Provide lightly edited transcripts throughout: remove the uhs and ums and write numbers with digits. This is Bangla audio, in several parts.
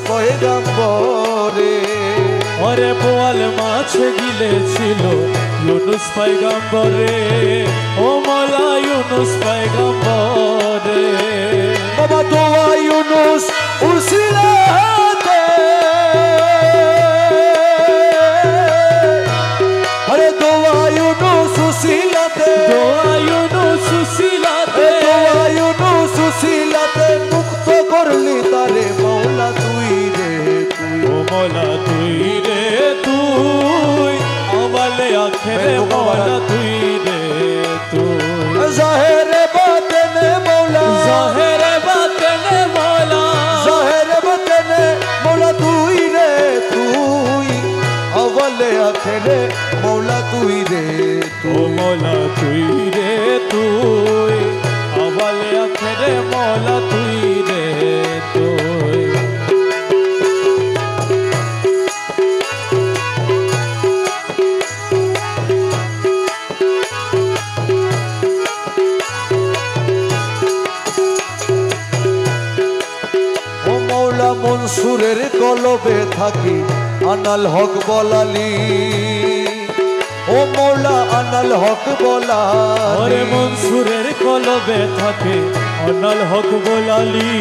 পয়গম্বরে। ওরে বোয়াল মাছ গিলেছিল ইউনুস পয়গম্বরে, ও মওলা ইউনুস পয়গম্বরে। বাবা দোয়া ইউনুস উসিলাতে, আরে দোয়া ইউনুস উসিলাতে, দোয়া ইউনুস উসিলাতে, দোয়া ইউনুস উসিলাতে মুক্ত করলি তারে মওলা তুই রে তুই। ও মওলা তুই রে তুই, আওয়ালে আখেরে মওলা তুই রে তুই। জাহেরে বাতেনে মওলা, জাহেরে বাতেনে মওলা, জাহেরে বাতেনে মওলা তুই রে তুই। আওয়ালে আখেরে মওলা তুই রে ও তুই। মওলা তুই রে তুই, আওয়ালে আখেরে মওলা তুই রে তুই। ও মওলা মনসুরের কলবে থাকি আনাল হক বলালি, ও মওলা আনাল হক বলালি। ওরে মনসুরের কলবে থাকে আনাল হক বলালি,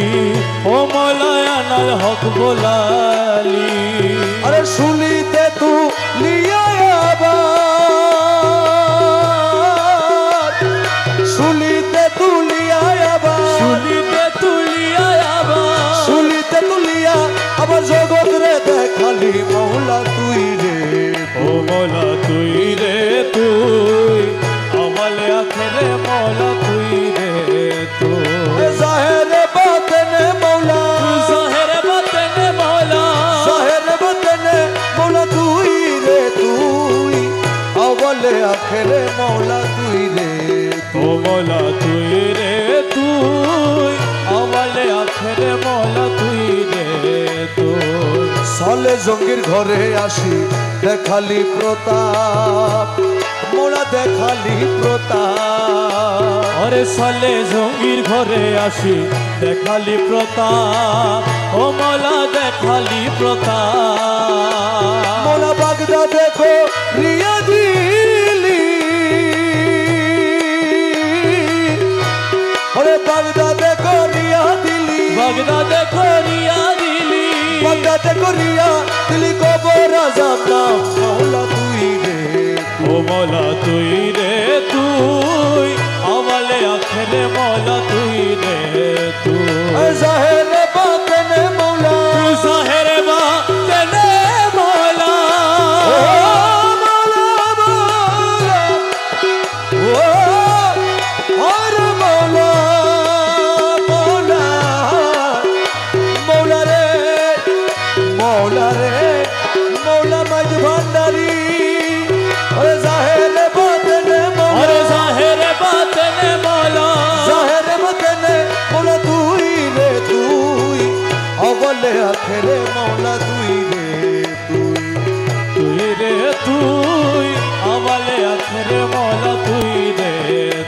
ও মওলা আনাল হক বলালি। আরে শুনিতে তু লিয়া আবার, শুনিতে তু লিয়া আবার, শুনিতে তুলিয়া আবার, শুনিতে তু লিয়া আবার জগৎ রে দেখালি মওলা তুই রে ও মওলা তুই রে তুই, আওয়ালে আখেরে মওলা তুই রে তুই। জাহেরে বাতেনে মওলা, জাহেরে বাতেনে মওলা, জাহেরে বাতেনে মওলা তুই রে তুই। আওয়ালে আখেরে মওলা তুই রে ও মওলা তুই রে তুই, আওয়ালে আখেরে মওলা তুই রে তুই। সালে জঙ্গির ঘরে আসি দেখালি প্রতাপ মোরা, দেখালি প্রতাপ। ওরে সালে জঙ্গির ঘরে আসি দেখালি প্রতাপ, ও মওলা দেখালি প্রতাপ। মোরা বাগদা দেখো রিয়া দিলি, ওরে বাগদা দেখো রিয়া দিলি, বাগদাদে করিয়া দিলি, বাগদা দেখো রিয়া দিলি কবর আজাব না মওলা তুই রে ও মওলা তুই রে তুই, আওয়ালে আখেরে মওলা তুই রে তুই। জাহেরে বাতেনে মওলা, জাহেরে বাতেনে মওলা, ও মওলা মওলা, ও আরে মওলা মওলা, মওলা রে মওলা রে মওলা মাঝ ভান্ডারি। ওরে জাহেরে বাতেনে মওলা, ওরে জাহেরে বাতেনে মওলা, জাহেরে বাতেনে মওলা তুই রে তুই। আওয়ালে আখেরে মওলা তুই রে তুই। তুই রে তুই, আওয়ালে আখেরে মওলা তুই রে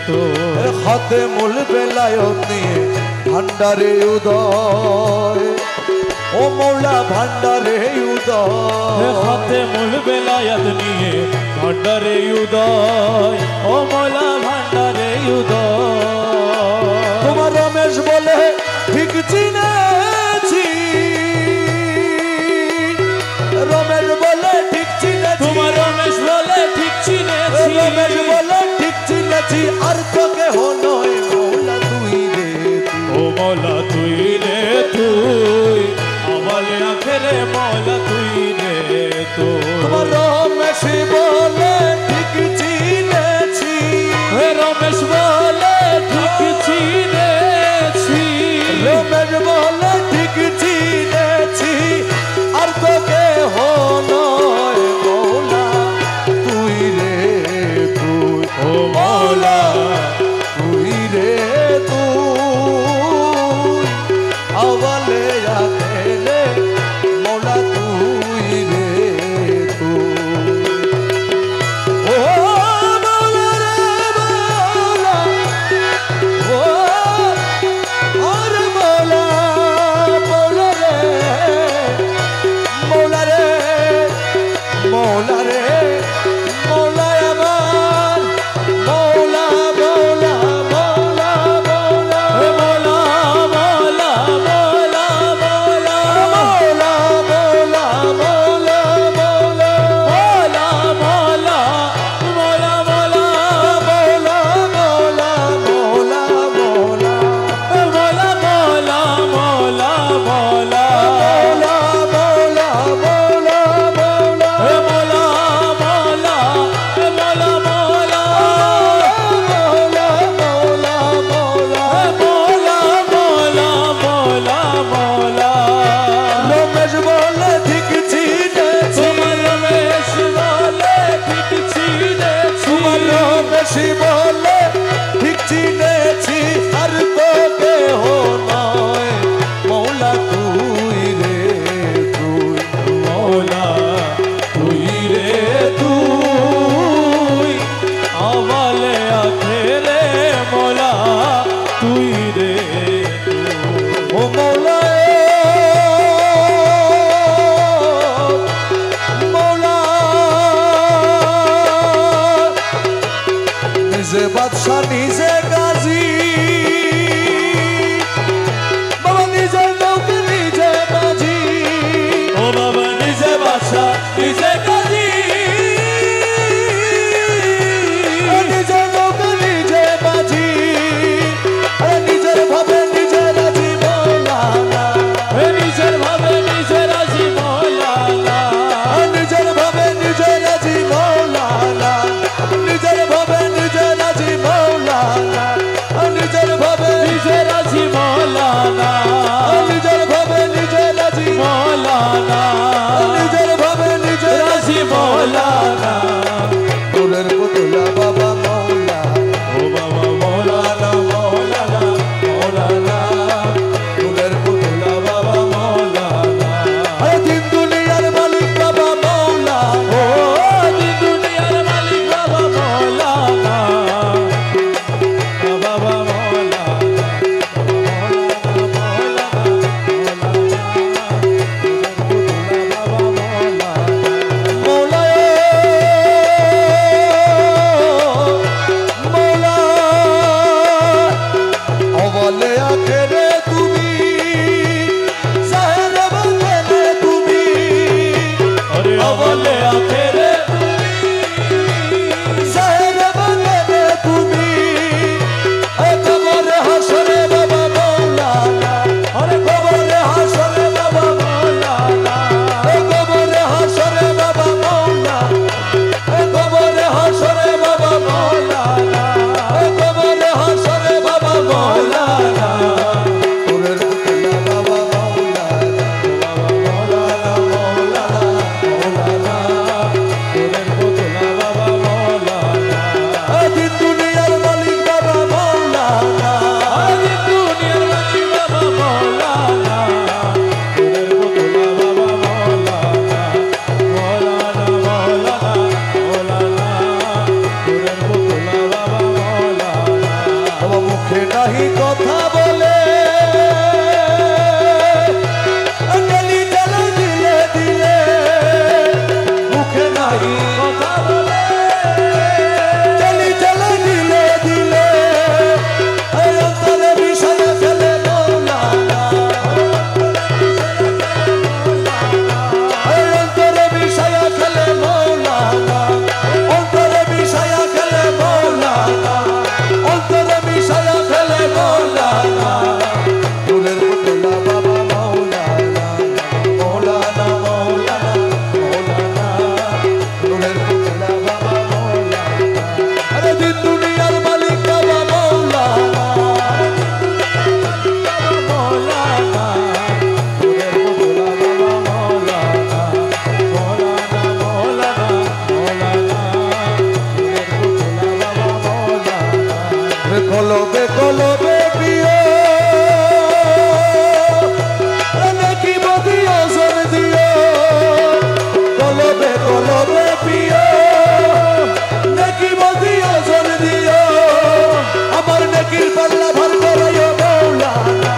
তুই। হাতে মূল বেলায়ত নিয়ে ভান্ডারে উদয়, ও মওলা ভান্ডারে উদয়। হাতে মূল বেলায়াত নিয়ে ভান্ডারে উদয়, ও মওলা ভান্ডারে উদয়। তোমার রমেশ বলে ঠিক চিনেছি, রমেশ বলে ঠিক চিনেছি, তোমার রমেশ বলে ঠিক চিনেছি, রমেশ বলে ঠিক চিনেছি। আর তো কেহ নয় মওলা তুই রে ও মওলা তুই রে তুই, আওয়ালে আখেরে মওলা তুই রে তুই। তোমার রমেশ বলে ঠিক চিনেছি, রমেশ বলে ঠিক চিনেছি, রমেশ বলে ঠিক চিনেছি। আর তো কেহ নয় মওলা তুই রে তুই। ও মওলা তুই রে তুই। আওয়ালে আখেরে মওলা বাদশাহ নিজে গাজী বাবা নিজে নৌকে নিজে বাজি ও বাবা নিজে বাদশাহ নিজে গাজী নিজে নৌকে নিজে বাজি নিজের ভাবে নিজে রাজি মৌলানা নিজের ভাবে নিজে রাজি মৌলানা নিজের ভাবে নিজে রাজি মৌলানা নিজের ভাবে নিজে রাজি মৌলানা নিজের ভাবে নিজে রাজি মৌলানা নিজের ভাবে নিজে রাজি মৌলানা নিজের ভাবে নিজে রাজি মৌলানা ফুলের পুতুলা বাবা মৌলা ও বাবা মৌলানা মৌলানা মৌলানা ফুলের পুতুলা বাবা মৌলানা দিন দুনিয়ার মালিক বাবা মৌলা ও দিন দুনিয়ার মালিক বাবা মৌলানা বাবা মৌলানা বলে আখেরে তুমি সাহেব বলে তুমি अरे अवले आखिरे সাহেব বলে তুমি কবরে হাসরে বাবা মৌলানা अरे কবরে হাসরে বাবা मौलाना কবরে হাসরে বাবা মৌলানা কবরে হাসরে বাবা मौलाना কবরে হাসরে বাবা মৌলানা मौलाना ফুলের পুতুলা বাবা মৌলানা मौलाना मौलाना मौलाना তোদের পুতুলা বাবা মৌলানা দিন দুনিয়ার মালিক বাবা মৌলানা আদি দুনিয়ার মালিক বাবা মৌলানা তোদের পুতুলা বাবা মৌলানা মৌলানা মৌলানা মৌলানা তোদের পুতুলা বাবা মৌলানা আমার মুখে নাহি কথা বলে গলি জ্বালা দিলে দিলে মুখে নাহি কথা বলে গলি জ্বালা দিলে দিলে এই অন্তরে বিষয় ফেলে মৌলানা এই অন্তরে বিষয় ফেলে মৌলানা অন্তরে বিষয় ফেলে মৌলানা অন্তরে বিষয় ফেলে মৌলানা ফুলের পুতুলা বাবা মৌলানা মৌলানা মৌলানা মৌলানা ফুলের পুতুলা বাবা মৌলানা আরে দিন দুনিয়ার মালিক বাবা মৌলানা মৌলানা তোদের পুতুলা বাবা মৌলানা মৌলানা মৌলানা মৌলানা তোদের পুতুলা বাবা মৌলানা কলবে কলবে প্রিয় নাকি বদিও জোর দিও কলবে কলবে প্রিয় নাকি বদিও জোর দিও আমার নাকির পাল্লা ভর করাইও মৌলানা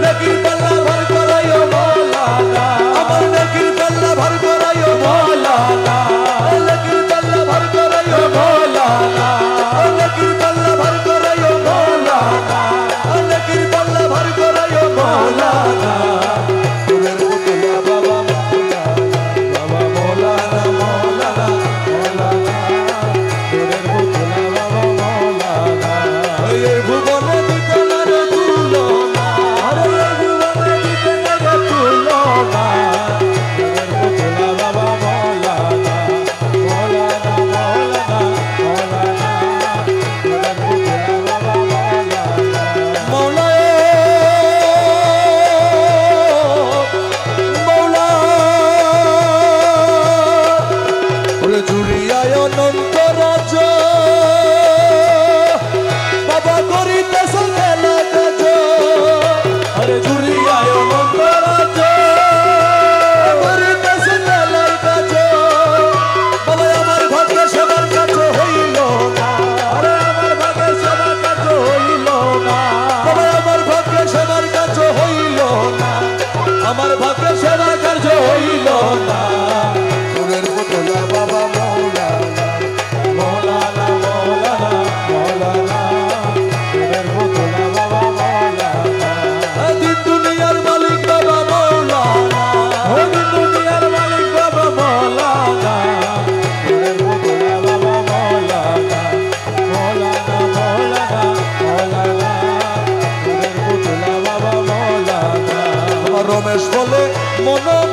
নাকির পাল্লা ভর করাইও মৌলানা আমার নাকির পাল্লা ভর করাইও মৌলানা নাকির পাল্লা ভর করাইও মৌলানা নাকির পাল্লা ভর করাইও মৌলানা নাকির পাল্লা ভর করাইও মৌলানা ফুলের পুতুলা বাবা মৌলানা বাবা মৌলানা মৌলানা মৌলানা তোদের পুতুলা বাবা মৌলানা এই ভুবনে দিতলার তুলনা আরে ভুবনে দিতে লাগে তুলনা তোদের পুতুলা বাবা মৌলানা মৌলানা মৌলানা মৌলানা তোদের পুতুলা বাবা মৌলানা মৌলা মৌলা ওরে জুড়িয়ায় অনন্ত রাজ বাবা করিতেছ খেলা কাজ আরে জুড়িয়ায় অনন্ত রাজ্য করিতেছ খেলার কাজ বাবা আমার ভাগ্য সবার কাছে হইল না আরে আমার ভাগে সবার কাছে হইল না বাবা আমার ভাগ্য সবার কাছে হইল না আমার ভাগ্য সবার কাছে হইল না ফুলের পুতুলা বাবা মৌলানা মৌলানা মৌলানা মৌলানা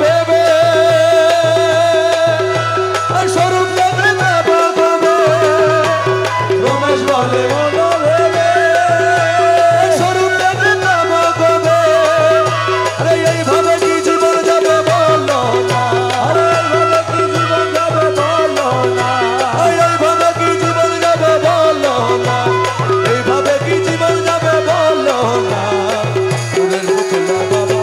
ভেবে স্বরূপ দেবে বাবা গবে রমেশ বলে মনো ভেবে স্বরূপ দেবে বাবা গবে আরে এইভাবে কি জীবন যাবে বলো না আরে এইভাবে কি জীবন যাবে বলো না এইভাবে কি জীবন যাবে বলো না এইভাবে কি জীবন যাবে বলো না ফুলের পুতলা বাবা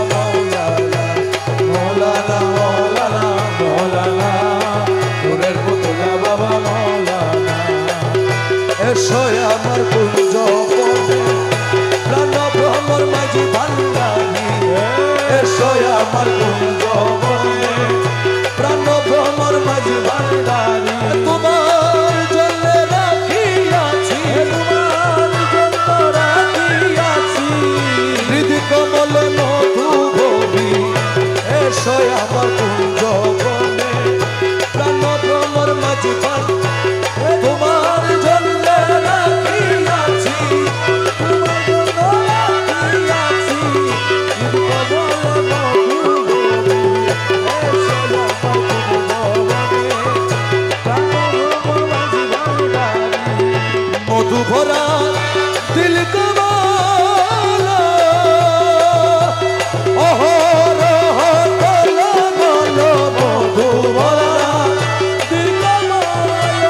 মৌলানা মৌলানা মৌলানা ফুলের পুতলা বাবা মৌলানা এসো আমার কুঞ্জ বনে প্রাণ ভ্রমর মাঝি ভান্ডারি এসো আমার কুঞ্জ বনে প্রাণ ভ্রমর মাঝি ভান্ডারি তোমার জন্য রাখিয়াছি তোমার জন্য রাখিয়াছি হৃদি কমল মধু ভবি এসো আমার কুঞ্জ বনে প্রাণ ভ্রমর মাঝি ভান্ডারি তোমার জন্য রাখিয়াছি তোমার জন্য রাখিয়াছি হৃদি কমল মধু ভবি এসো আমার কুঞ্জ বনে প্রাণ ভ্রমর মাঝি ভান্ডারি মধু ভরা দিল কমল অহরহ কলমল মধু ভরা দিল কমল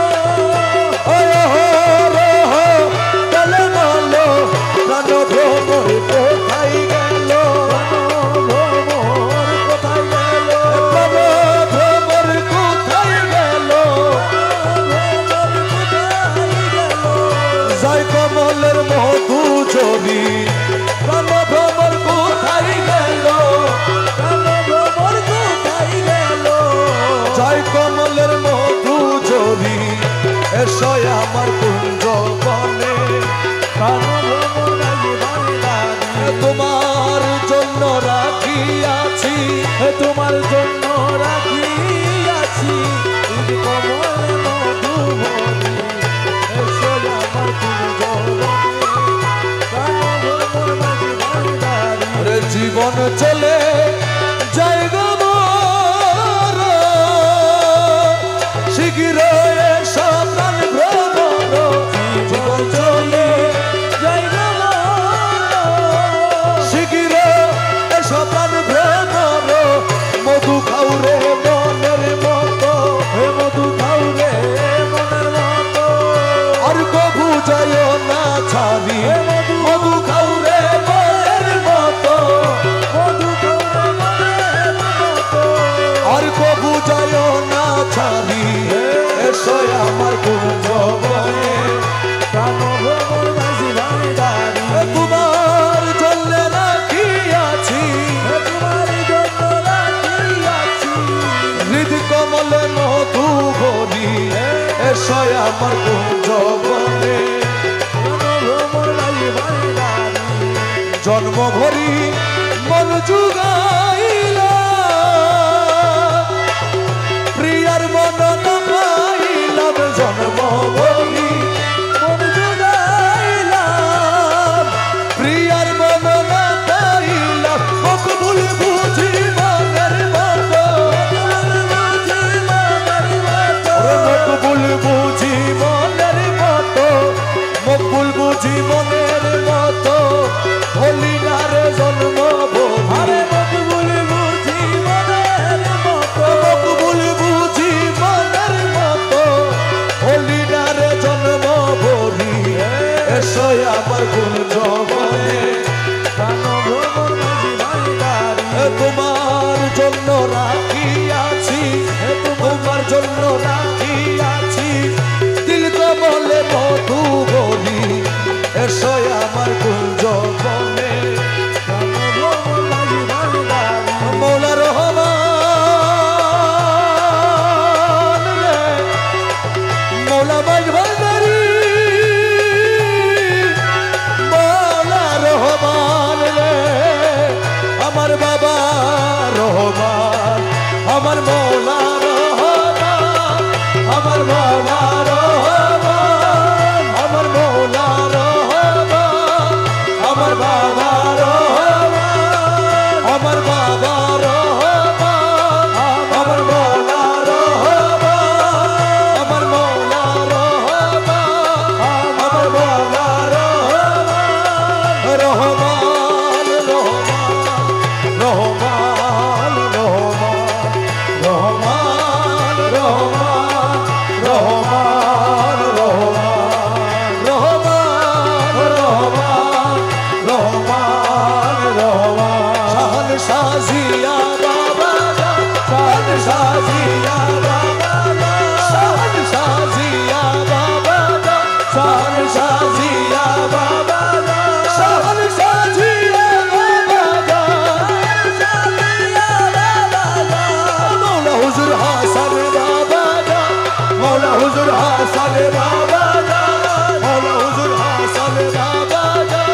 অহরহ কলমল প্রাণ ভ্রমর কোথায় গেল ভ্রমর কোথায় গেল প্রাণ ভ্রমর কোথায় গেল জয় কমলের মধু ঝরি প্রাণ ভ্রমর কোথায় গেল প্রাণ ভ্রমর কোথায় গেল জয় কমলের মধু ঝরি এসো আমার কুঞ্জ বনে প্রাণ ভ্রমর মাঝি ভান্ডারি তোমার জন্য রাখিয়াছি তোমার জন্য রাখিয়াছি হৃদি কমল মধু ভরি এসো আমার কুঞ্জ বনে প্রাণ ভ্রমর মাঝি ভান্ডারি রে জীবন চলে যায় গো মোর শিগির এসো প্রাণ ভ্রমর জীবন চলে যায় গো মোর শিগির এসো প্রাণ ভ্রমর মধু খাউরে মনের মতো হে মধু খাউরে মনের মতো আর কবু যায় না ছাড়ি মধু খাউরে মনের মতো মধু খাউরে মনের মতো আর কবু যায় না ছাড়ি এসো আমার কুঞ্জ বনে প্রাণ ভ্রমর মাঝি ভান্ডারি তোমার জন্য রাখিয়াছি তোমার জন্য রাখিয়াছি হৃদি কমল মধু ভরি এসো আমার কুঞ্জ বনে ভ্রমর মাঝি ভান্ডারি জন্ম ভরি মন যুগাইলা প্রিয়ার মন না পাইলাম জন্ম ভরি মন যুগাইলাম প্রিয়ার মন না পাইলাম মকবুল বুঝি মনের মতো মকবুল বুঝি মনের মতো মকবুল বুঝি মনের মতো হলি না রে জন্ম ভরি মকবুল বুঝি মনের মতো মকবুল বুঝি মনের মতো হলি না রে জন্ম ভরি এসো আমার কুঞ্জ বনে প্রাণ ভ্রমর মাঝি ভান্ডারি তোমার জন্য রাখিয়াছি তোমার জন্য রাখিয়াছি দিল কমলে মধু বলি এসো আমার কুঞ্জ বনে প্রাণ ভ্রমর মাঝি ভান্ডারি মৌলা রহমান রে মৌলা মাঝি ভান্ডারি মৌলা রহমান রে আমার বাবা রহমান আমার মৌলা রহমান আমার মৌলা রহমান আমার মৌলা রহমান আমার বাবা রহমান আমার বাবা রহমান হুজুর হাসান বাবা যান মৌলা হুজুর হাসান বাবা যান মৌলা হুজুর হাসান বাবা যান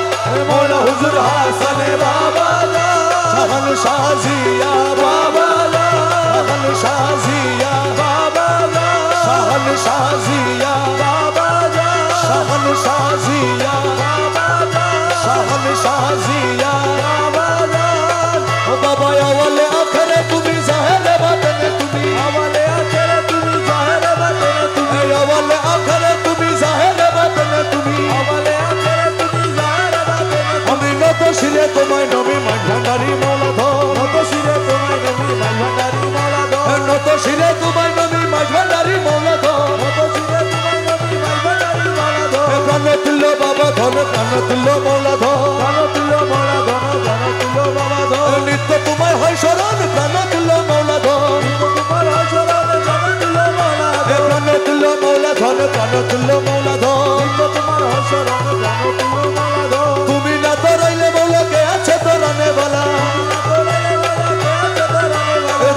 মৌলা হুজুর হাসান বাবা যান শাহান শাহজিয়া বাবা যান শাহান শাহজিয়া বাবা যান শাহান শাহজিয়া বাবা যান শাহান শাহজিয়া বাবা যান শাহান শাহজিয়া বাবা যান ও বাবা আওয়ালে আখরে তুমি জাহেরে বাতনে তুমি আওয়ালে আখরে তুমি জাহেরে বাতনে তুমি আওয়ালে আখরে তুমি জাহেরে বাতনে তুমি আওয়ালে আখরে তুমি জাহেরে বাতনে আমি নত শিরে তোমায় নবী মাঝারি মৌলা ধর নত শিরে তোমায় নবী মাঝারি মৌলা ধর নত শিরে তোমায় নবী মাঝারি মৌলা ধর নত শিরে তোমায় নবী মাঝারি মৌলা ধর প্রাণ তুল্য বাবা ধন প্রাণ তুল্য মৌলা ধর প্রাণ তুল্য মৌলা ধন প্রাণ তুল্য বাবা ধর নিত্য তোমায় হয় শরণ প্রাণ তুল্য মৌলা ধর নিত্য তোমার হয় শরণ প্রাণ তুল্য মৌলা ধর প্রাণ তুল্য মৌলা ধন প্রাণ তুল্য মৌলা ধর নিত্য তোমার হয় শরণ প্রাণ তুল্য মৌলা ধর তুমি না তো রইলে মৌলা কে আছে তো রানে বালা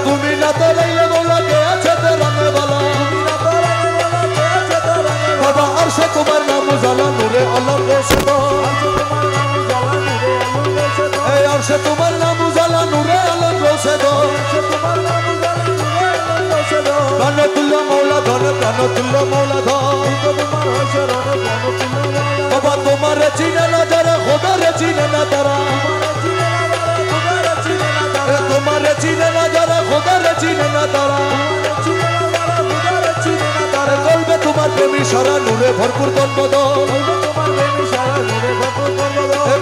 তুমি না তো রইলে মৌলা কে আছে তো রানে বালা বাবা আরশে তোমার নাম উজালা নূরে আলম রোশে দো এই আরশে তোমার নাম উজালা নূরে আলম রোশে দো প্রাণতুল্য মৌলা ধন প্রাণতুল্য মৌলা ধন বাবা তোমার চিনে না যারা খোদারে চিনে না তারা তোমার চিনে না যারা খোদারে চিনে না তারা কলবে তোমার প্রেমী সারা নূরে ভরপুর তন্মদল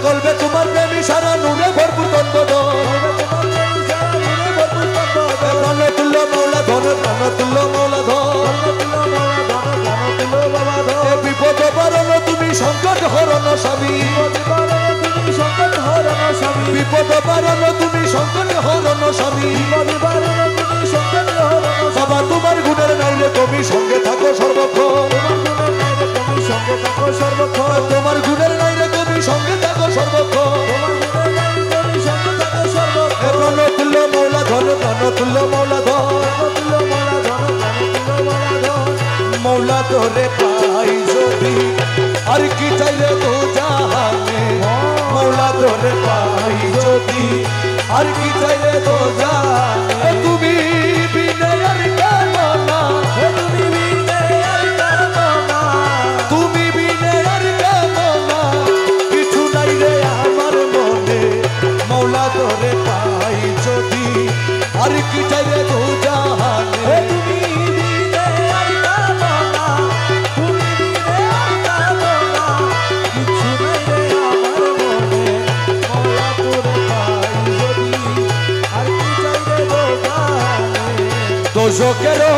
কলবে তোমার প্রেমী সারা নূরে ভরপুর তন্মদল প্রাণতুল্য মৌলা ধন প্রাণতুল্য মৌলা ধন বিপদ বারণ তুমি সংকট হরণ স্বামী বিপদ বারণ তুমি সংকট হরণ স্বামী বাবা তোমার গুণের নাইলে তুমি সঙ্গে থাকো সর্বক্ষণ তোমার গুণের নাইলে তুমি সঙ্গে থাকো সর্বক্ষণ প্রাণতুল্য মৌলা ধন প্রাণতুল্য মৌলা ধন মৌলা তোরে পাই যদি আর কি চাইলে তো জাহানে মৌলা তোরে পাই যদি আর কি চাইলে তো জাহানে তুমি বিনে আর কেনো না তুমি বিনে আর কেনো না তুমি বিনে আর কেনো না কিছু নাই রে আমার মনে মৌলা তোরে পাই যদি আর কি চাইলে তো জাহানে তুমি দোজকেরও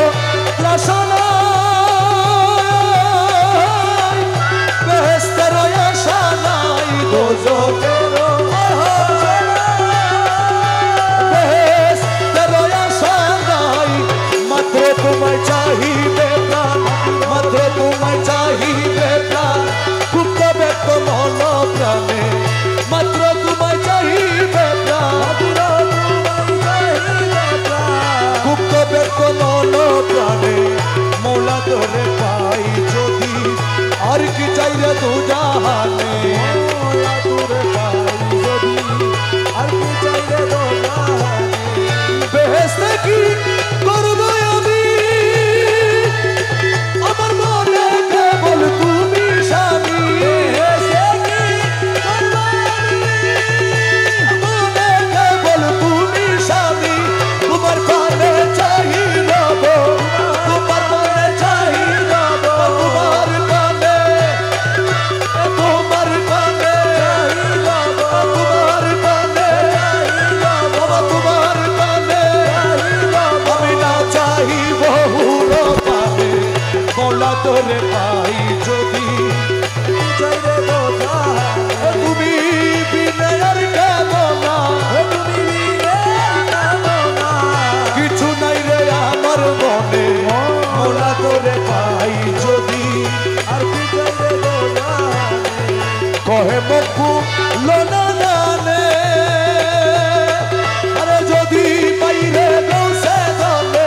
ত্রাসা নাই বেহেশতেরও আশা নাই দোজকেরও বেহেশতেরও আশা নাই মাত্র তোমায় চাহিবে প্রাণ মাত্র তোমায় চাহিবে প্রাণ গুপ্ত ব্যক্ত মন প্রাণে মাত্র তোমায় চাহিবে প্রাণ গুপ্ত ব্যক্ত মন প্রাণে মৌলা তোরে পাই যদি আর কি চাইলে তো জাহানে মৌলা তোরে পাই যদি আর কি চাইলে তো জাহানে বেহেশতে কি করবো আমি আমার মনে কেবল তুমি স্বামী বেহেশতে কি করবো আমি মনে কেবল তুমি স্বামী তোমার পানে চাই রব তোমার পানে চাই রব তোমার পানে তোমার পানে চাই রব তোমার পানে চাই রব তোমার পানে চাই রব আমি না চাই বহুর পানে মৌলা তোরে পাই যদি চাইলে বোঝা তুমি বিনে আর কেনো না তুমি বিনে কেনো না কিছু নাই রে আমার মনে মৌলা তোরে পাই যদি আর কি চাইলে বোঝা কহে মকু লোনা নানে আরে যদি পাইরে গৌসে দলে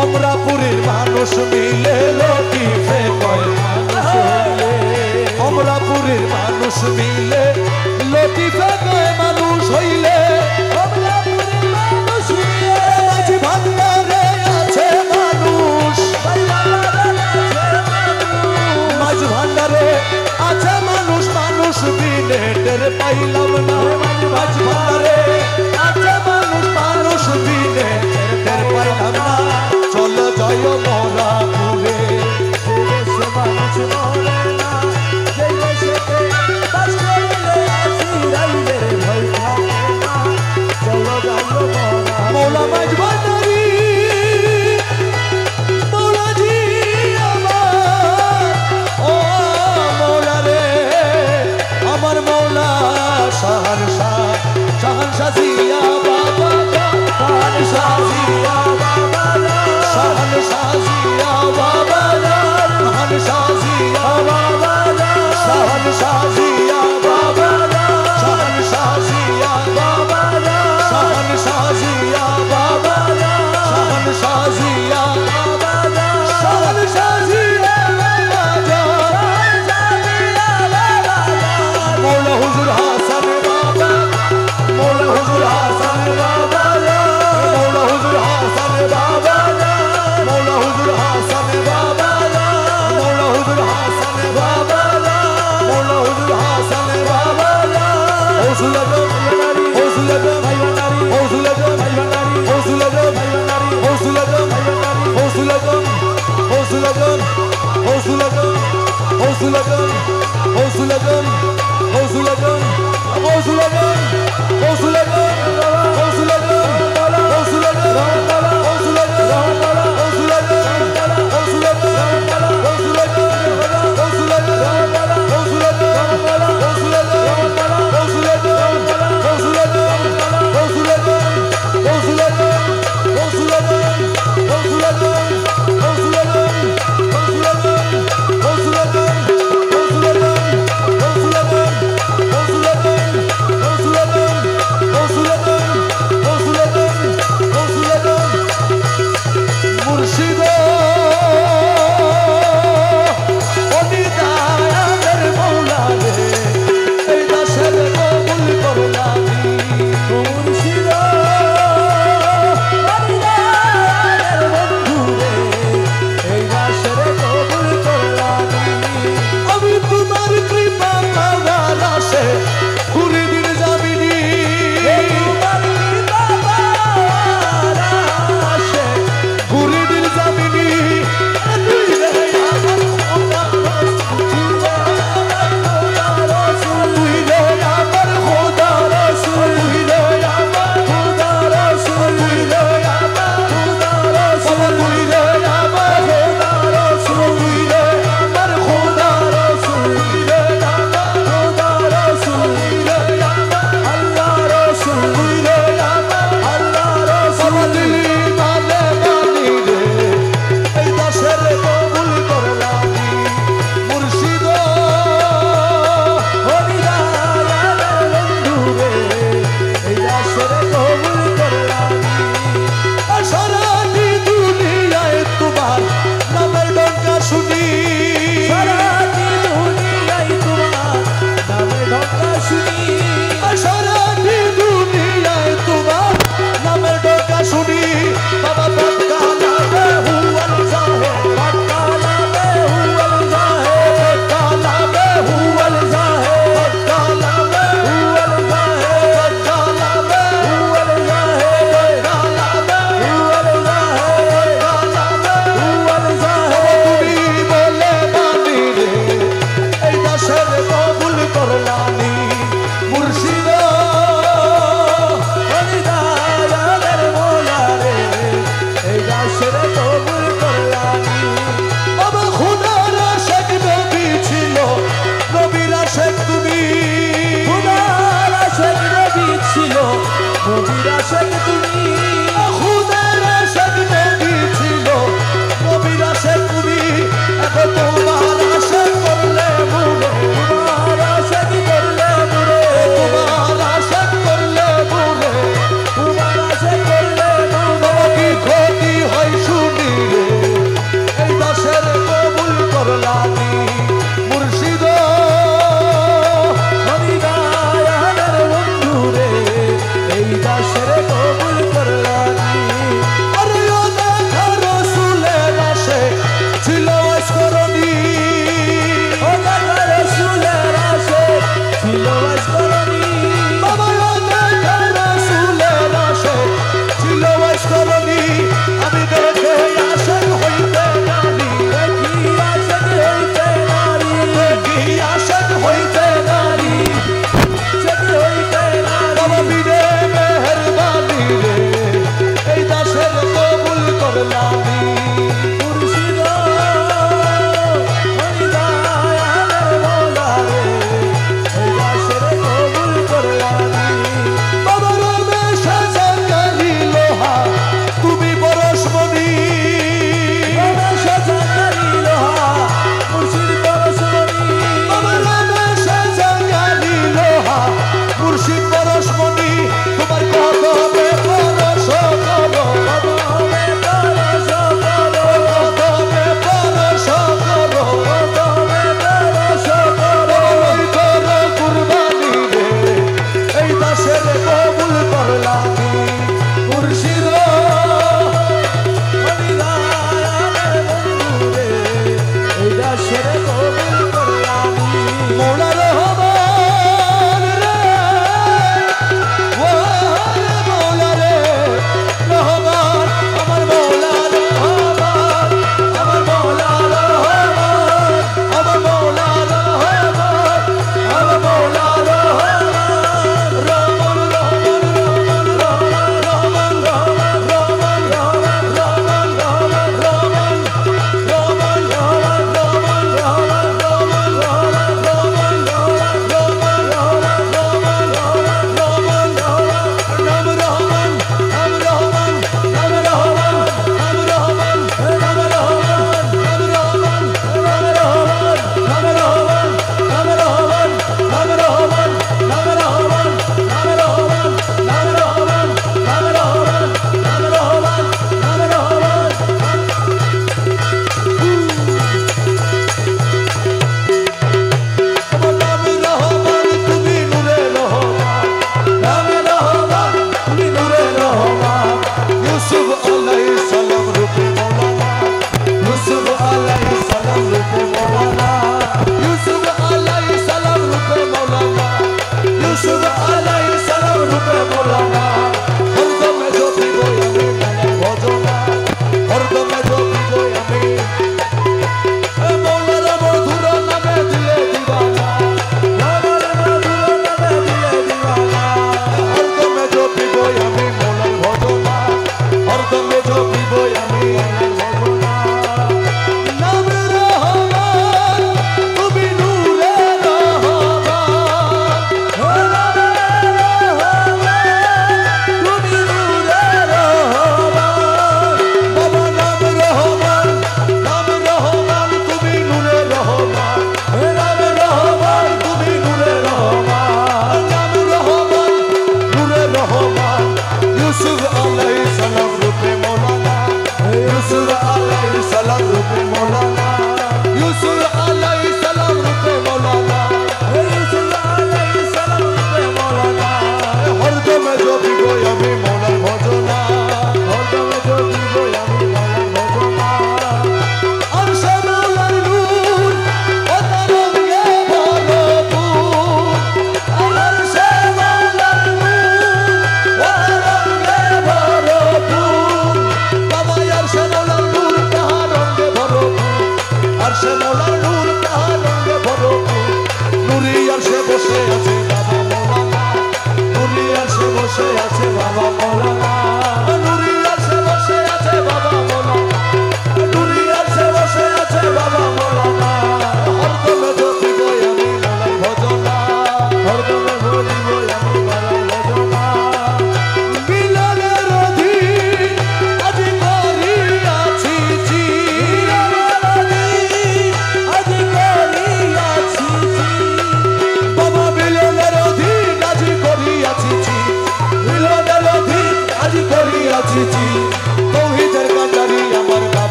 অমরাপুরের মানুষ মিলে লতিফে কয় মানুষ হইলে অমরাপুরের মানুষ মিলে লতিফে কয় মানুষ হইলে মাঝি ভান্ডারে আছে মানুষ মাঝ ভান্ডারে আছে মানুষ মানুষ বিনে টের পাইলাম না মাঝ ভান্ডারে আছে মানুষ মানুষ বিনে টের পাইলাম না চলো জয় মোরা পুরে দেশে মানুষ মরে না যেই দেশেতে বাস করিলে আজিরাইলে ভয় থাকে না চলো যাইও মোরা মৌলা মাঝ ভান্ডারি মৌলাজি আমার ও মৌলা রে আমার মৌলা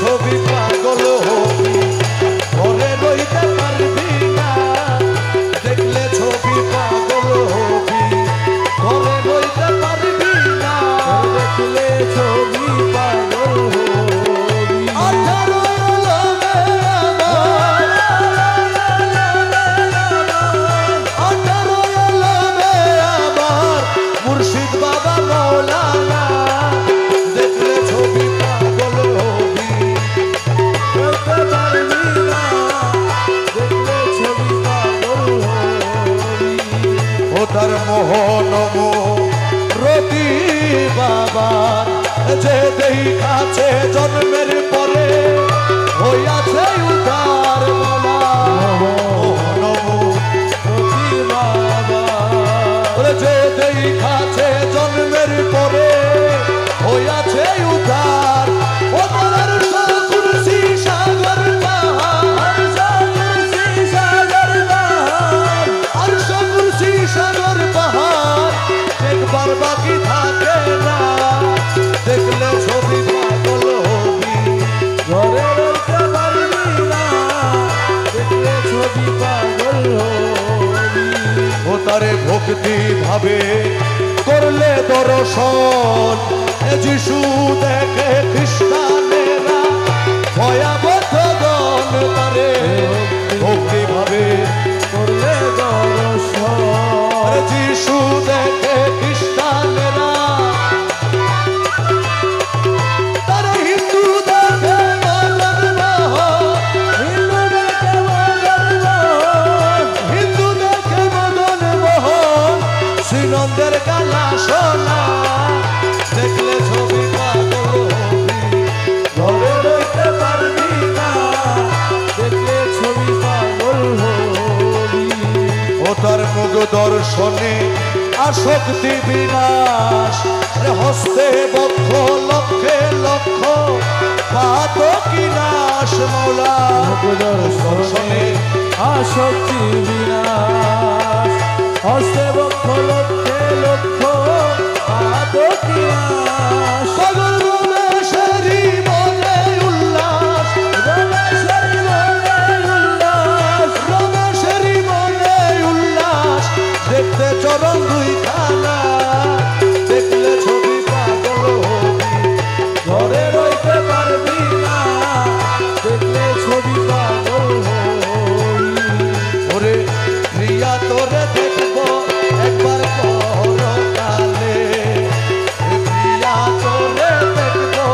ছবি পাগল হবি ঘরে রইতে পারবি না দেখলে ছবি পাগল হবি ঘরে রইতে পারবি না দেখলে ছবি পাগল হবি। 18 আলমে আমার 18 আলমে আমার মুর্শিদ বাবা মৌলানা দেখলে ছবি পাগল হবি দেখতে পারবি না দেখলে ছবি পাগল হবি। ও তার মোহন রতি বাবার যে দেখাছে জন্মের পরে হইয়াছে উদার মালা মোহন রতি বাবা যে দেখাছে জন্মের পরে হইয়াছে উদার ও তার কুরসি সাগর পাহাড় সাগর বাহার আর কুরসি সাগর পাহাড় একবার বাকি থাকে না দেখলে ছবি পাগল হবি ঘরে রইতে পারবি না দেখলে ছবি পাগল হবি। ও তারে ভক্তি ভাবে করলে দর্শন যিশু দেখে খ্রিস্টানেরা ভয়াবহ গণ তারে ভক্তি ভাবে করলে দর্শন যিশু দেখে খ্রিস্টানেরা তারে হিন্দু দেখে মদন হিন্দু দেখে মদন মোহন শ্রীনন্দের কালা সোনা দেখলে ছবি পাগল হবি ঘরে রইতে পারবি না দেখলে ছবি পাগল হবি। ও তার মুখ দর্শনে আসক্তি বিনাশ হস্তে বক্ষ লক্ষে লক্ষ পাত কিনাশ মৌলা দর্শনে আসক্তি বিনাশ হস্তে বক্ষ লক্ষে লক্ষ পাদ কিনাশ পাগল রমেশেরই মনে উল্লাস রমেশেরই মনে উল্লাস রমেশেরই মনে উল্লাস দেখতে চরণ দুই খানা দেখলে ছবি পাগল হবি ঘরে রইতে পারবি না দেখলে ছবি পাগল হবি। ওরে প্রিয়া তোরে দেখবো একবার পরকালে প্রিয়া তোরে দেখবো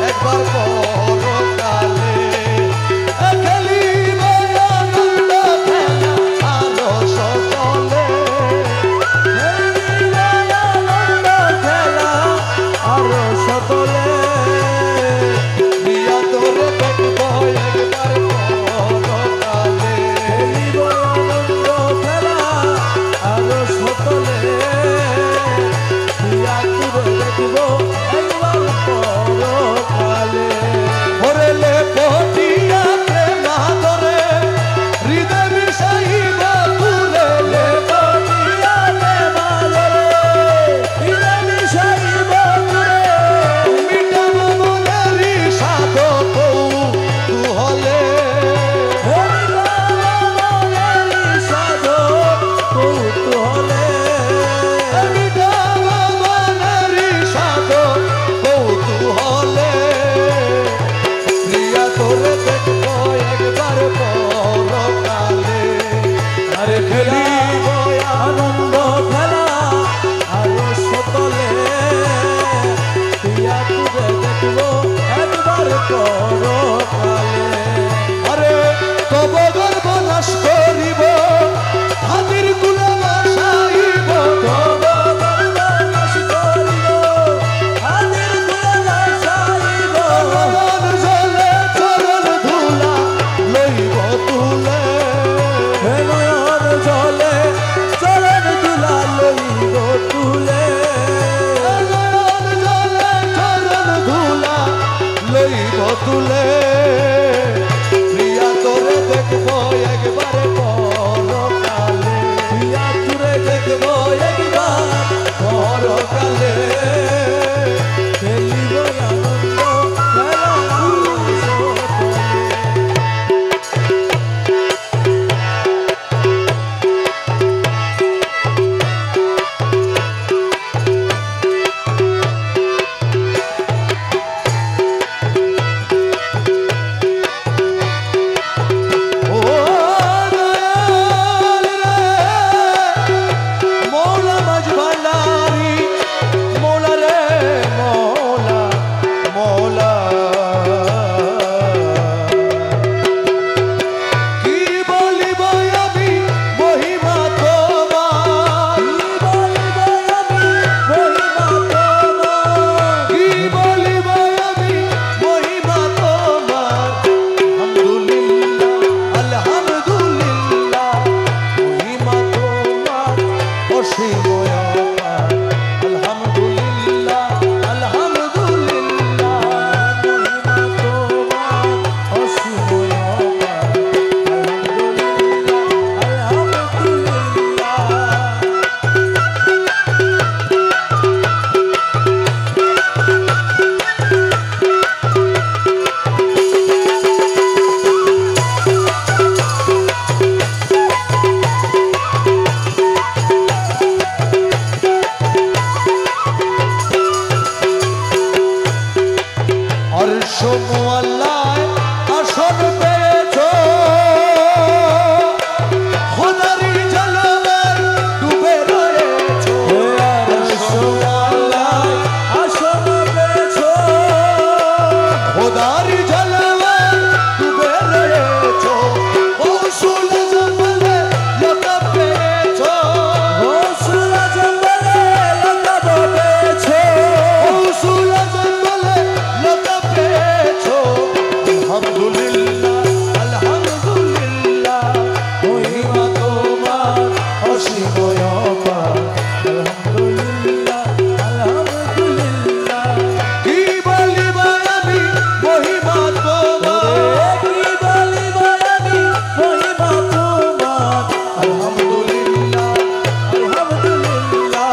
একবার পরকালে খেলিব আনন্দ খেলা আরো সকলে অসীময় অপার। আলহামদুলিল্লাহ আলহামদুলিল্লাহ মহিমা তোমার অসীময় অপার। আলহামদুলিল্লাহ আলহামদুলিল্লাহ। অর্শ মুআল্লায় আসন পেয়েছো, খোদারি জলবার ডুবে রয়েছো। অর্শ মুআল্লায় আসন পেয়েছো, খোদারি জলবার ডুবে রয়েছো। কৌশল জঙ্গলে লকব পেয়েছো, গৌসুল আজম বলে লকব পেয়েছো। কৌশল জঙ্গলে লকব পেয়েছো। আলহামদুলিল্লাহ আলহামদুলিল্লাহ মহিমা তোমার অসীময় অপার। আলহামদুলিল্লাহ আলহামদুলিল্লাহ। কি বলিব আমি মহিমা তোমার, কি বলিব আমি মহিমা তোমার। আলহামদুলিল্লাহ আলহামদুলিল্লাহ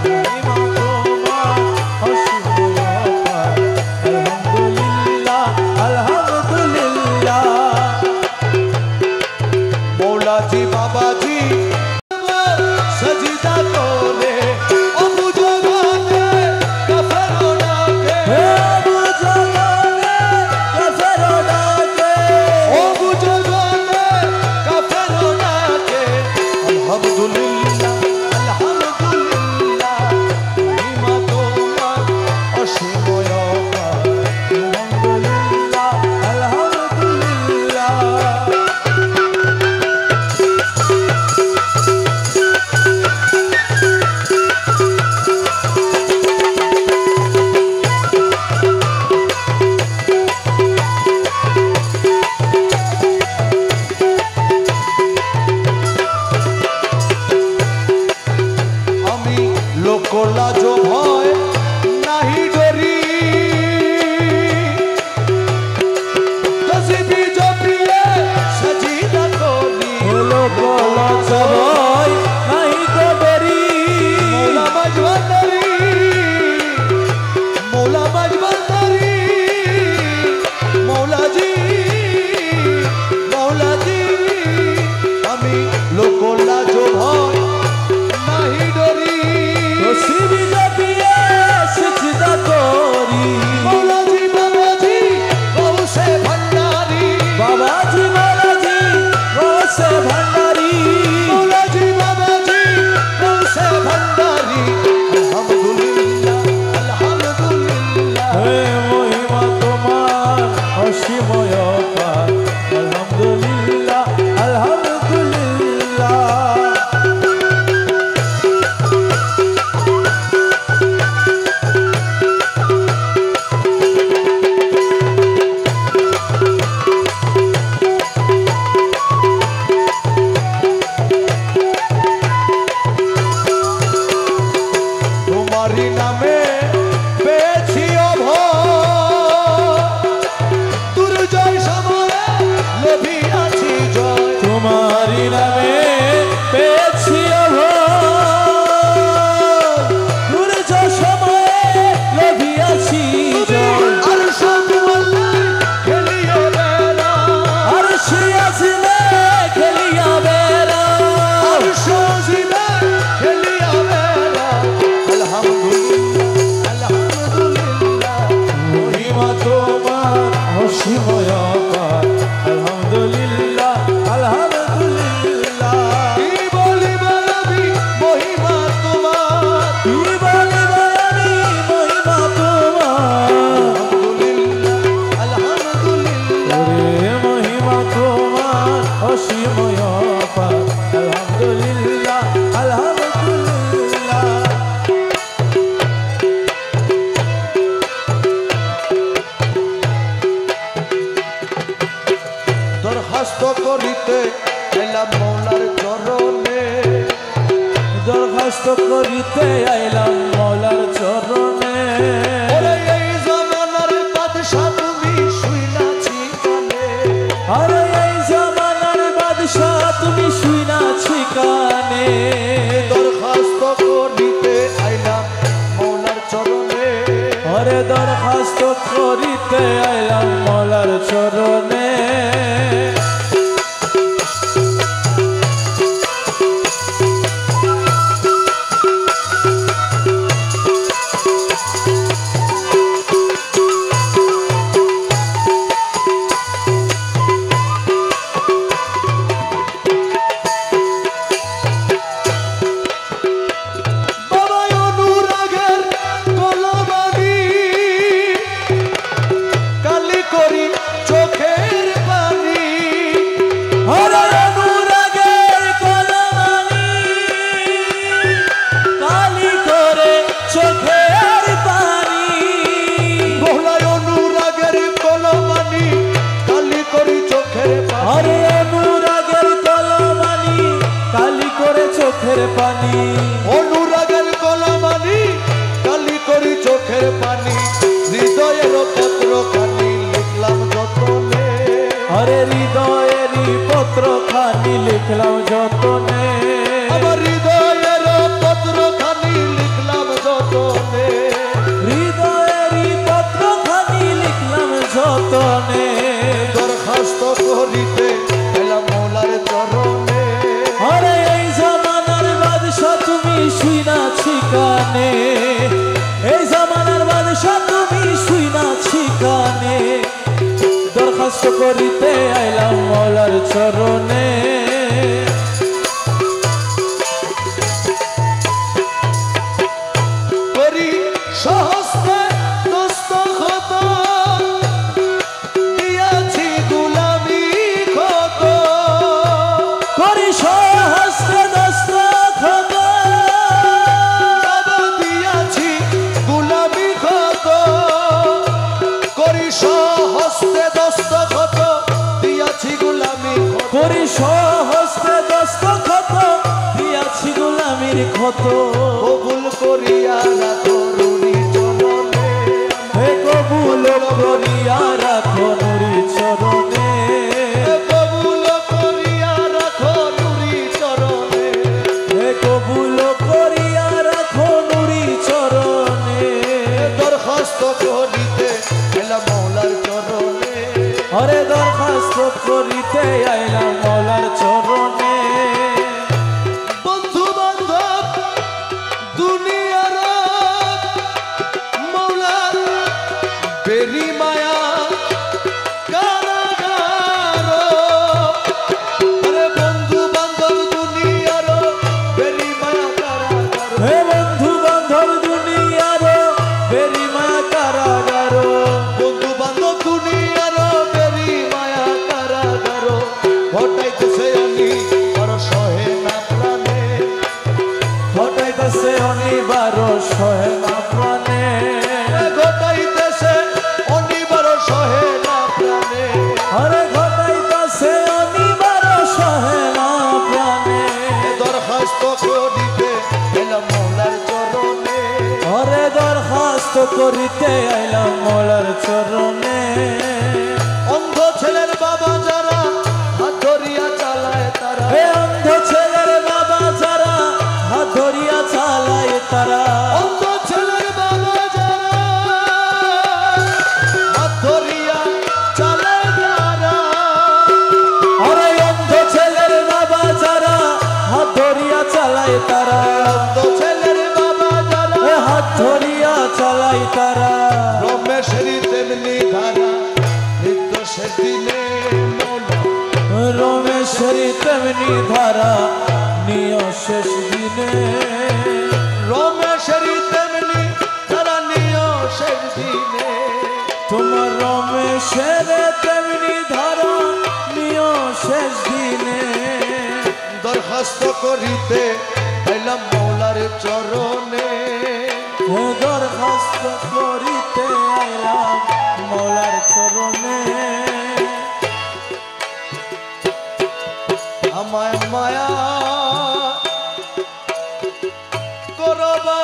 মহিমা তোমার অসীময় অপার। আলহামদুলিল্লাহ আলহামদুলিল্লাহ। মৌলাজি বাবাজি সজিদা করে অবু জগতে কাফেরো ডাকে, আবু জগতে কাফেরো ডাকে, অবু জগতে কাফেরো ডাকে। আলহামদুলিল্লাহ আলহামদুলিল্লাহ মহিমা তোমার অসীময় অপার। আলহামদুলিল্লাহ আলহামদুলিল্লাহ। আমি লোকলাজ ভয় নাহি ডরি, তসবি জপিয়ে সজিদা করি। লোকলাজ ভয় নাহি কো ডরি, মৌলা মজবন্দরি, মৌলা মজবন্দরি, মৌলাজি মৌলাজি। আমি লোকলাজ ভয় নাহি ডরি, তসবিহ জপি করিতে আইলাম মৌলার চরণে। ওরে এই জামানার বাদশা তুমি শুইনাছি কানে, আরে এই জামানার বাদশাহ তুমি শুইনাছি কানে। দরখাস্ত করিতে আইলাম মৌলার চরণে, ওরে দরখাস্ত করিতে আইলাম মৌলার চরণে। পানি অনুরাগের কলমানি কালি করি চোখের পানি, হৃদয়ের পত্র খানি লিখলাম যতনে। আরে হৃদয়েরই পত্র খানি লিখলাম যতনে, আমার হৃদয়ের পত্র খানি লিখলাম যতনে, হৃদয়েরই পত্র খানি লিখলাম যতনে। দরখাস্ত করিতে এলাম মৌলার চরণে। আরে এই জামানার বাদশা তুমি শুইনাছি কানে, এই জামানার বাদশা তুমি শুইনাছি কানে। দরখাস্ত করিতে আইলাম মৌলার চরণে। করি সহস্তে দস্তখত দিয়াছি গুলামি কত, করি সহস্তে দস্তখত দিয়াছি গুলামি কত, করি সহস্তে দস্তখত দিয়াছি গুলামি কত, করি সহস্তে দস্তখত দিয়াছি গোলামির ক্ষত। কবুল করিয়া রাখো নুরি চরণে, হে কবুল করিয়া রাখো নুরি চরণে, কবুল করিয়া রাখো নুরি চরণে। হে কবুল করিয়া রাখো নুরি চরণে। দরখাস্ত করিতে এলাম মৌলার চরণে, হরে দরখাস্ত করিতে আইলাম মৌলার চরণে। বন্ধু বান্ধব দুনিয়ার মৌলার বেরি মায়া কারাগার, আরে বন্ধু বান্ধব দুনিয়ার বেরি মায়া কারাগার, হে বন্ধু বান্ধব দুনিয়ার বেরি মায়া কারাগার, বন্ধু বান্ধব দুনিয়ার বেরি মায়া কারাগার, ঘটাইতেছে আমি আর সহে না প্রাণে, ঘটাইতেছে অনিবার সহে না প্রাণে, ঘটাইতেছে অনিবার সহে না প্রাণে। হরে ঘটাইতেছে অনিবার সহে না প্রাণে। দরখাস্ত করিতে এলাম মৌলার চরণে, হরে দরখাস্ত করিতে আইলাম মৌলার চরণে। অন্ধ ছেলের বাবা যারা হাত ধরিয়া চালায় তারা, হে অন্ধ ছেলের বাবা যারা হাত ধরিয়া চালায় তারা, অন্ধ ছেলের বাবা যারা হাত ধরিয়া চালায় তারা, আরে অন্ধ ছেলের বাবা যারা হাত ধরিয়া চালায় তারা, অন্ধ ছেলের বাবা যারা এ হাত ধরিয়া চালায় তারা। রমেশেরই তেমনি ধারা নিত্য সেদিনে মৌলা, রমেশেরই তেমনি ধারা নিয় শেষ দিনে, রমেশেরই তেমনি ধারা নিয় শেষ দিনে। তোমার রমেশের তেমনি ধারা নিয় শেষ দিনে। দরখাস্ত করিতে এলাম মৌলার চরণে, হে দরখাস্ত করিতে আইলাম মৌলার চরণে। আমায় মায়া করবা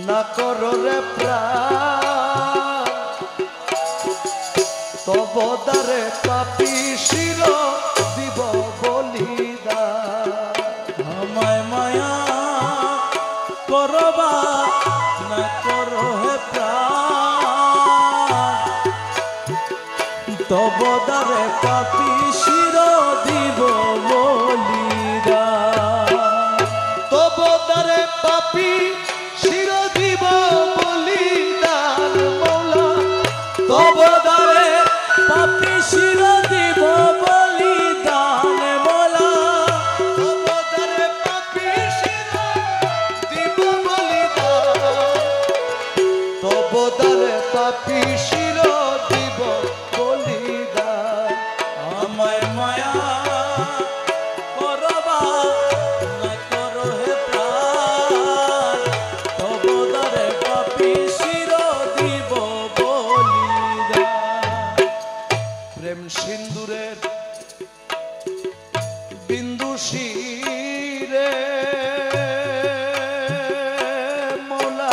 না করো রে প্রাণ তব দ্বারে পাপী শির দিব বলিদান আমায় মায়া করবা না করো হে প্রাণ তব দ্বারে পাপী শির দিব বলিদান তব দ্বারে পাপী শির দিব বলিদান মৌলা তব দ্বারে পাপী শির দিব বলিদান মোলা তব দ্বারে পাপী শির দিব বলিদান তব দ্বারে পাপী শির দিব বলিদান আমায় মায়া করবা না করো হে প্রাণ তব দ্বারে পাপী শির দিব বলিদান প্রেম সিন্দুরের বিন্দু শিরে মোলা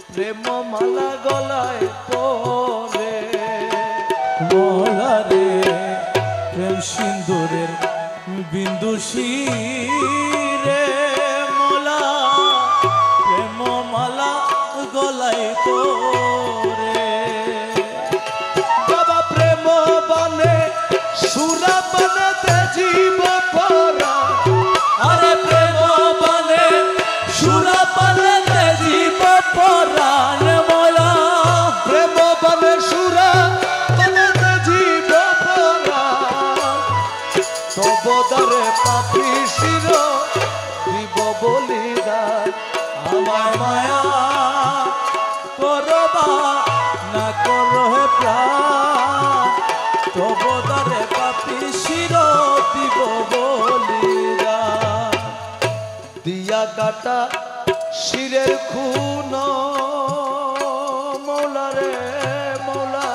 প্রেম মালা গলায় পরে মোলা রে প্রেম সিন্দুরের বিন্দু শিরে মোলা প্রেম মালা গলায় তোরে বাবা প্রেম বানে সুরা বানাতে জীব পরা আরে প্রেম বানে সুরা বানাতে জীব পরাণ মোলা প্রেম বানে সুরা বানাতে জীব পরা তব দ্বারে পাপী শির দিব বলিদান আমার মায়া করবা না করো হে প্রাণ তব দ্বারে পাপী শির দিব বলিদান দিয়া কাটা শিরের খুন মৌলা রে মৌলা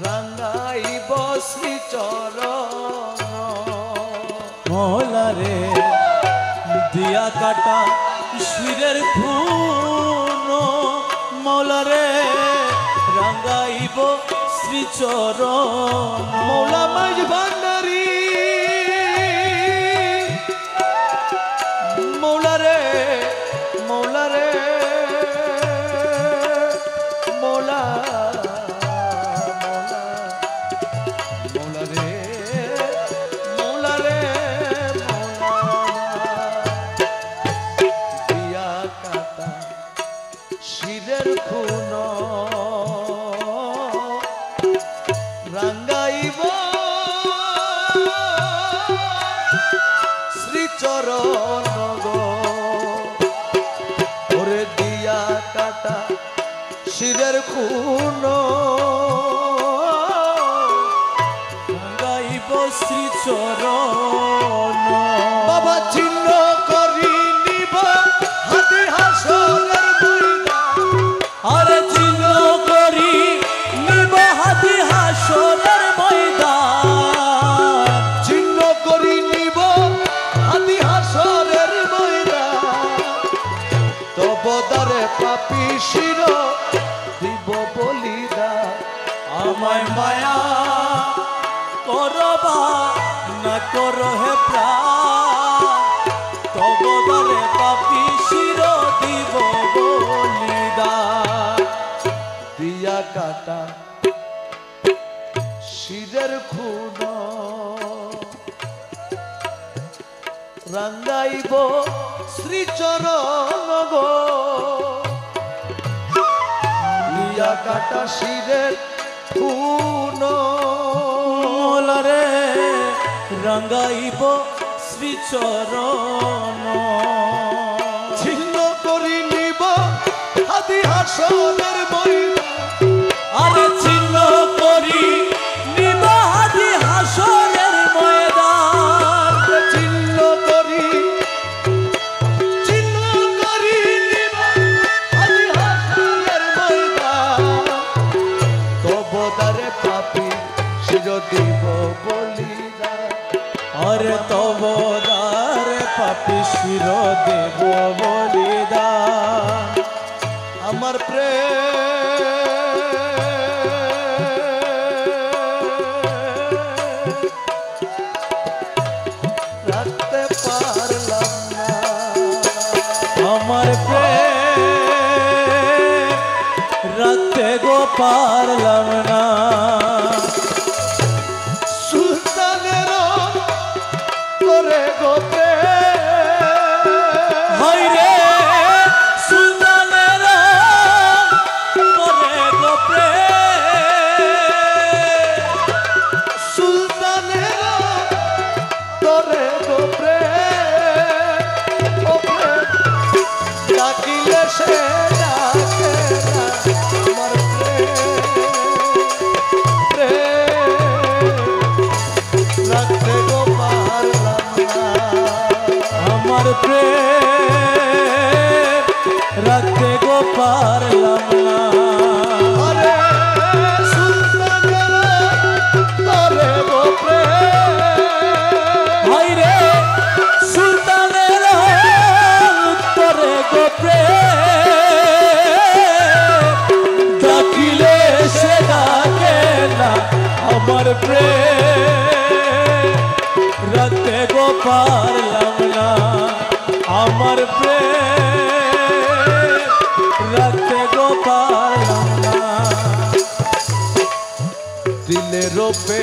রাঙ্গাইব শ্রীচরণ মোলা রে দিয়া কাটা শিরের খুন মোলা রে রাঙ্গাইব শ্রীচরণ মৌলা মাঝ ভান্ডারি মৌলা রে মৌলা রে মৌলা মৌলা রে মৌলা রে দিয়া কাটা শিরের খুন রাঙ্গাইব শ্রীচরণ গো ওরে দিয়া কাটা শিরের খুন গাইব শ্রীচরণ বাবা চিহ্ন করি নিব হাতি হাসরের ময়দান আরে চিহ্ন করি নিব হাতি হাসরের ময়দান চিহ্ন করি নিব হাতি হাসরের ময়দান তব দ্বারে পাপী শির দিব বলিদান আমায় মায়া করবা না করো হে প্রাণ তব দ্বারে পাপী শির দিব বলিদান দিয়া কাটা শিরের খুন রাঙ্গাইব শ্রীচরণ গো দিয়া কাটা শিরের খুন মোলা রে রাঙ্গাইব শ্রীচরণ ছিন্ন করি নিব হাতি হাসরের ময়দান আরে চিহ্ন করি নিব হাতি হাসরের ময়দান চিহ্ন করি নিব হাতি হাসরের ময়দান তব দ্বারে পাপী শির দিব বলিদান আরে তবদার পাপি শির দেব বলিদান আমার প্রেম রাখতে পারলাম না আমার প্রেম রাখতে গো পারলাম না সুলতানের করে গো হাই রে সুলতানের করে গো প্রেম সুলতানের করে গো ও প্রেম ডাকিলে সে ডাকে না আমার প্রেম রাখতে গো পারলাম না আমার প্রেম রাখতে গো পারলাম না আরে সুলতানের করে গো প্রেম হাই রে সুলতানের করে গো প্রেম ডাকিলে সে ডাকে না আমার প্রেম রাখতে গো পারলাম না আমার প্রেম রাখতে গো পারলাম না দিলে রূপে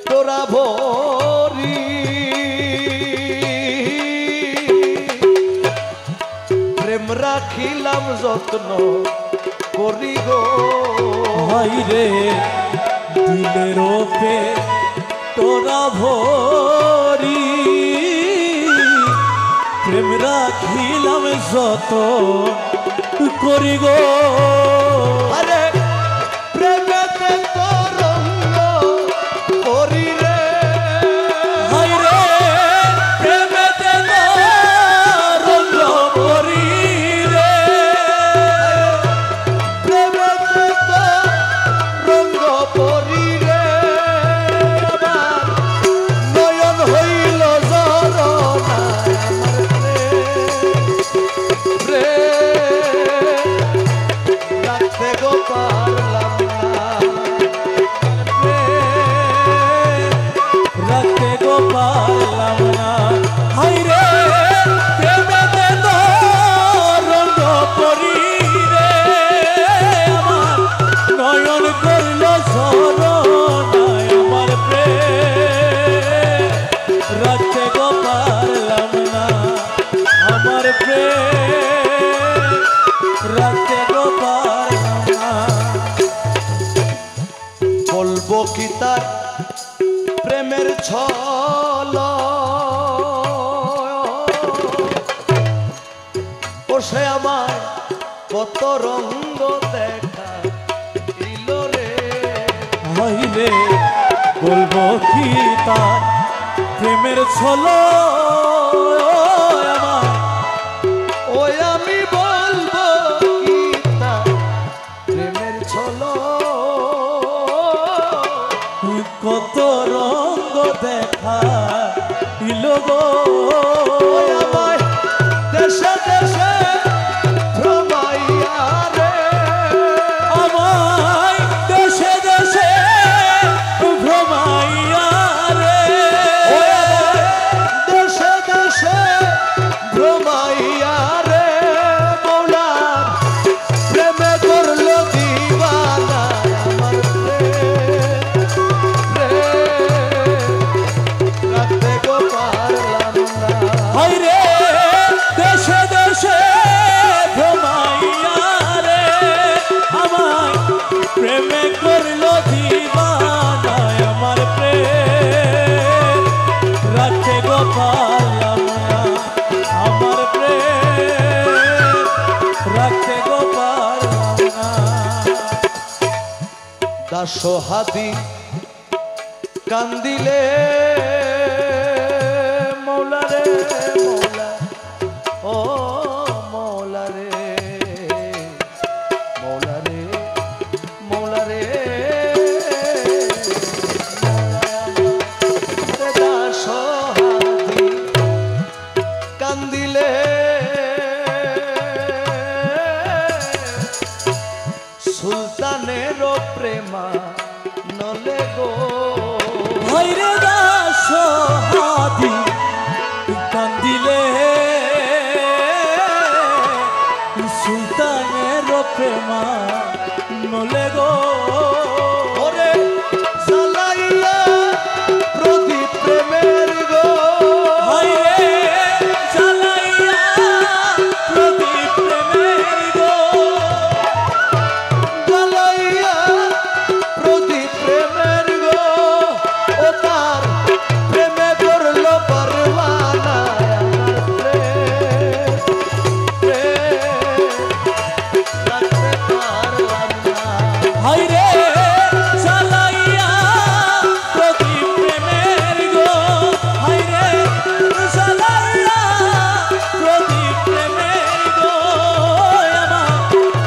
তোরা ভরি প্রেম রাখিলাম যত্ন করি গো হাই রে দিলের ওপে তোরা ভরি প্রেম রাখিলাম যত করি গো আরে প্রেমেতে তরঙ্গ করি রে হাই রে প্রেমেতে রঙ্গ করি রে প্রেমেতে তরঙ্গ করি রে আমার নয়ন হইল ঝরনা আমার প্রেম রাখতে গো পারলাম না রাখতে গো পারলাম না হাই রে প্রেমেতে রঙ্গ করি রে আমার নয়ন করল ঝরনায় আমার প্রেম রাখতে গো পারলাম না আমার প্রেম রাখতে গো পারলাম না বলবো কি তার প্রেমের ছল ও সে আমায় কত রঙ্গ দেখা দিল রে হইলে বলবো কি তার প্রেমের ছল আমার ওই আমি বলবো কি তার প্রেমের ছল কত রঙ্গ দেখা ইলো গো ওই আমায় দেশে দেশে ভ্রমাইয়া রে আমায় দেশে দেশে ভ্রমাইয়া রে ওই আমায় দেশে দেশে ভ্রমাইয়া রে মৌলা প্রেমে করলো দিবানা আমার রাখতে গো পারলাম না হাই রে দেশে দেশে ভ্রমাইয়া রে আমায় প্রেমে করলো দিবানায় আমার প্রেম রাখতে গো পারলাম না আমার প্রেম রাখতে গো পারলাম না দাসহাদি কান্দিলে মৌলা রে মৌলা ও মৌলা রে মৌলা রে মৌলা রে মৌলা হাইরে দাস হাদি কান্দিলে সুলতানের প্রেমা নলে গো ওরে জ্বালাইয়া প্রদীপ প্রেমের গো হাইরে জ্বালাইয়া প্রদীপ প্রেমের গো জ্বালাইয়া প্রদীপ প্রেমের গো ও তার প্রেমে করলো পরওয়ানা আমার প্রেম রাখতে পারলাম না হাইরে জ্বালাইয়া প্রদীপ প্রেমের গো হাইরে জ্বালাইয়া প্রদীপ প্রেমের গো আমার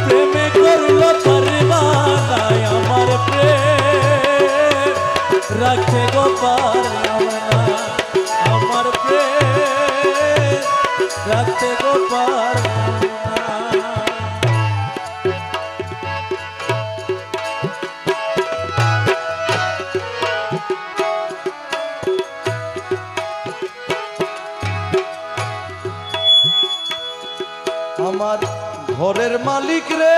প্রেমে করলো পরবানায় আমার প্রেম রাখতে গো পারলাম না আমার প্রেম রাখতে গো পারলাম না আমার ঘরের মালিক রে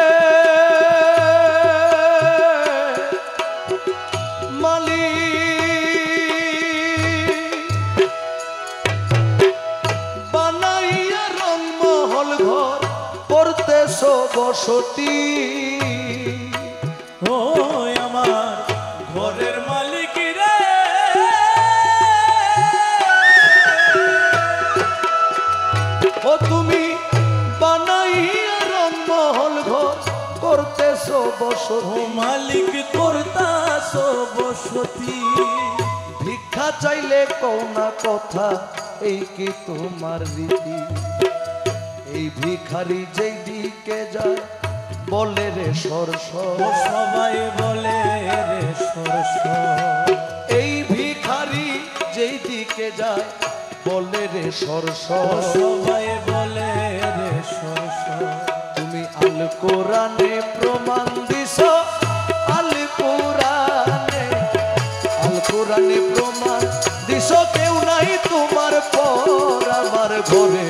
মালিক বানাইয়া রংমহল ঘর করতেছ বসতি ও আমার ঘরের মালিক রে ও তুমি বানাইয়া রংমহল ঘর করতেছ ও বসতি মালিক করতাস বসতি ভিক্ষা চাইলে কওনা কথা এই কি তোমার রীতি এই ভিখারি যেই দিকে যায় বলে রে সরস ও সবাই বলে রে সরস এই ভিখারি যেই দিকে যায় বলে রে সরস ও সবাই বলে রে সরস তুমি আল কোরআনে প্রমাণ দিছ আল কোরআনে প্রমাণ দিছ কেউ নাই তোমার পর আমার ঘরে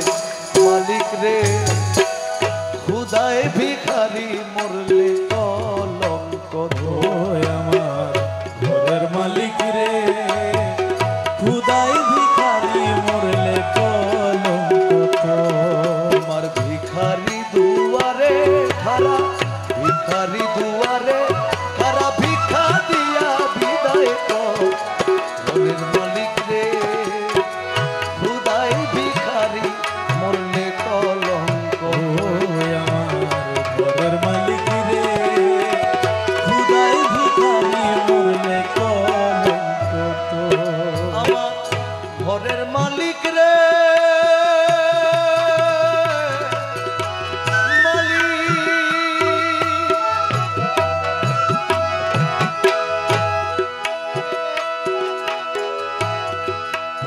মালিক রে খুদায় ভিখারি মরলে কলঙ্ক ও আমার ঘরের মালিক রে খুদাই ভিখারি মরলে কলঙ্ক তোমার ভিখারি দুয়ারে খারা ভিখারি দুয়ারে খারা ভিক্ষা দিয়া বিদায় কর ঘরের মালিক রে খুদাই ভিখারি মরলে কলঙ্ক ও আমার ঘরের মালিক রে খুদাই ভিখারি মরলে কলঙ্ক আমার ঘরের মালিক রে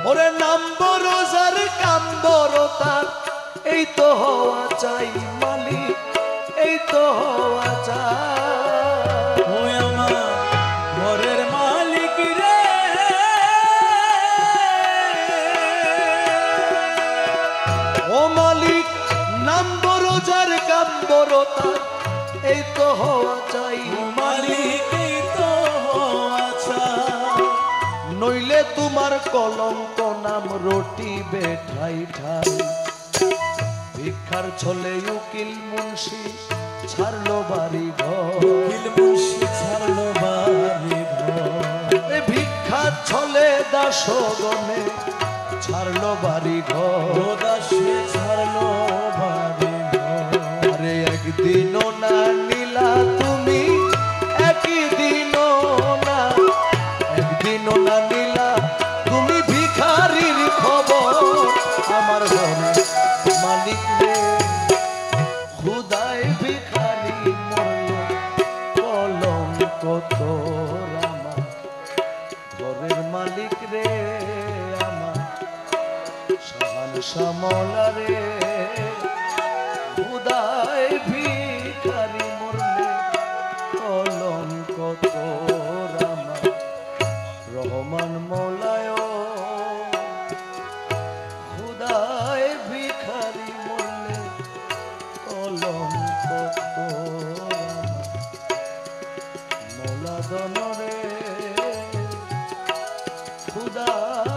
ওরে নাম বড় যার কাম বড় তার এই তো হওয়া চাই মালিক এই তো হওয়া চাই ও আমার ঘরের মালিক রে ও মালিক নাম বড় যার কাম বড় তার এই তো হওয়া চাই মালিক এই তো আচ্ছা নইলে তোমার কলঙ্ক নাম রটি বেঠাই ঠাই ভিক্ষার ছলে উকিল মুন্সি ছাড়লো বাড়ি ঘর উকিল মুন্সি ছাড়লো বাড়ি ঘর এ ভিক্ষার ছলে দাসগণে ছাড়লো বাড়ি ঘর ও দাসে ছাড়লো বাড়ি ঘর আরে একদিনও না নীলা তুমি একদিনও না নীলা তুমি ভিখারির খবর আমার ঘরে মালিক রে খুদাই ভিখারি মরল কলঙ্ক তোর আমার ঘরের মালিক রে আমার শাহান শ্যামলা রে খুদাই ভিখারি মরলে কলঙ্ক তোর আমার রহমান খুদা